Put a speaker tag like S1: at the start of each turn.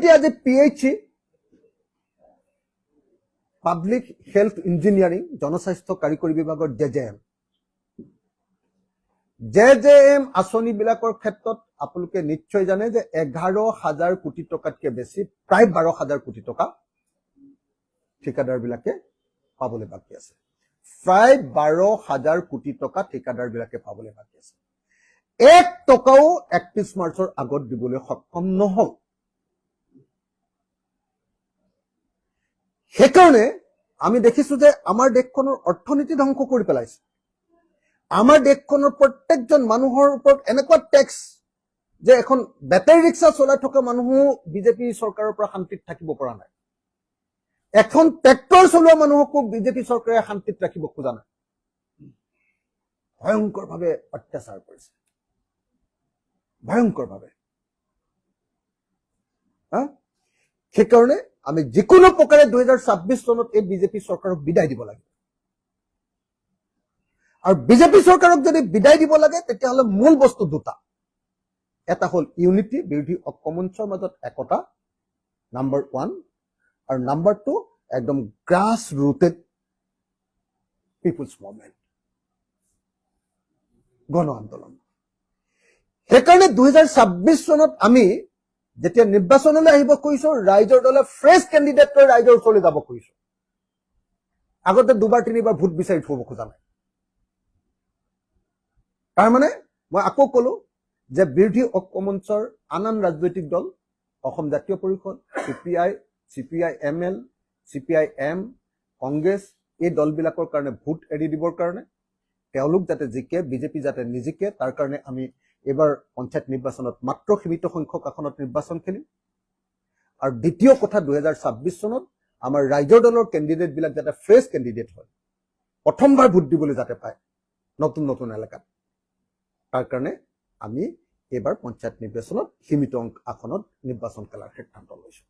S1: এতিয়া আজি PHE public health engineering জনস্বাস্থ্য কাৰিকৰী বিভাগৰ JJM আঁচনিবিলাকৰ ক্ষেত্ৰত আপোনালোকে নিশ্চয় জানে যে 11,000 কোটি টকাতকৈ বেছি প্ৰায় 12,000 কোটি টকা ঠিকাদাৰবিলাকে পাবলৈ বাকী আছে। প্ৰায় 12,000 কোটি টকা ঠিকাদাৰবিলাকে পাবলৈ বাকী আছে। 1 টকাও 31 মাৰ্চৰ আগত দিবলৈ সক্ষম নহল। সেইকাৰণে আমি দেখিছো যে আমাৰ দেশখনৰ অৰ্থনীতি ধ্বংস কৰি পেলাইছে। আমাৰ দেশখনৰ প্ৰত্যেকজন মানুহৰ ওপৰত এনেকুৱা টেক্স যে এখন বেটাৰী ৰিক্সা চলাই থকা মানুহো বিজেপি চৰকাৰৰ পৰা শান্তিত থাকিব পৰা নাই। এখন ট্ৰেক্টৰ চলোৱা মানুহকো বিজেপি চৰকাৰে শান্তিত ৰাখিব খোজা নাই। ভয়ংকৰভাৱে অত্যাচাৰ কৰিছে, ভয়ংকৰভাৱে। সেইকাৰণে আমি যিকোনো প্ৰকাৰে 2026 চনত এই বিজেপি চৰকাৰক বিদায় দিব লাগে। আৰু বিজেপি চৰকাৰক যদি বিদায় দিব লাগে তেতিয়াহ'লে মূল বস্তু দুটা। এটা হ'ল ইউনিটি, বিৰোধী ঐক্যমঞ্চৰ মাজত একতা, নাম্বাৰ 1, আৰু নাম্বাৰ 2 একদম গ্ৰাছ ৰুটেড পিপুলছ মুভমেণ্ট, গণ আন্দোলন। সেইকাৰণে 2026 চনত আমি যেতিয়া নিৰ্বাচনলৈ আহিব খুজিছো, ৰাইজৰ দলে ফ্ৰেছ কেণ্ডিডেট লৈ ৰাইজৰ ওচৰলৈ যাব খুজিছো। আগতে 2-3বাৰ ভোট বিচাৰি থব খোজা নাই। তাৰমানে মই আকৌ কলো যে বিৰোধী ঐক্যমঞ্চৰ আন ৰাজনৈতিক দল, অসম জাতীয় পৰিষদ, CPI-ML, CPI-M, কংগ্ৰেছ, এই দলবিলাকৰ কাৰণে ভোট এৰি দিবৰ কাৰণে, তেওঁলোক যাতে জিকে, বিজেপি যাতে নিজিকে, তাৰ কাৰণে আমি এবাৰ পঞ্চায়ত নিৰ্বাচনত মাত্ৰ সীমিত সংখ্যক আসনত নিৰ্বাচন খেলিম। আৰু দ্বিতীয় কথা, 2026 চনত আমাৰ ৰাইজৰ দলৰ কেণ্ডিডেটবিলাক যাতে ফ্ৰেছ কেণ্ডিডেট হয়, প্ৰথমবাৰ ভোট দিবলৈ যাতে পায় নতুন নতুন এলেকাত, তাৰ কাৰণে আমি এইবাৰ পঞ্চায়ত নিৰ্বাচনত সীমিত আসনত নিৰ্বাচন খেলাৰ সিদ্ধান্ত লৈছো।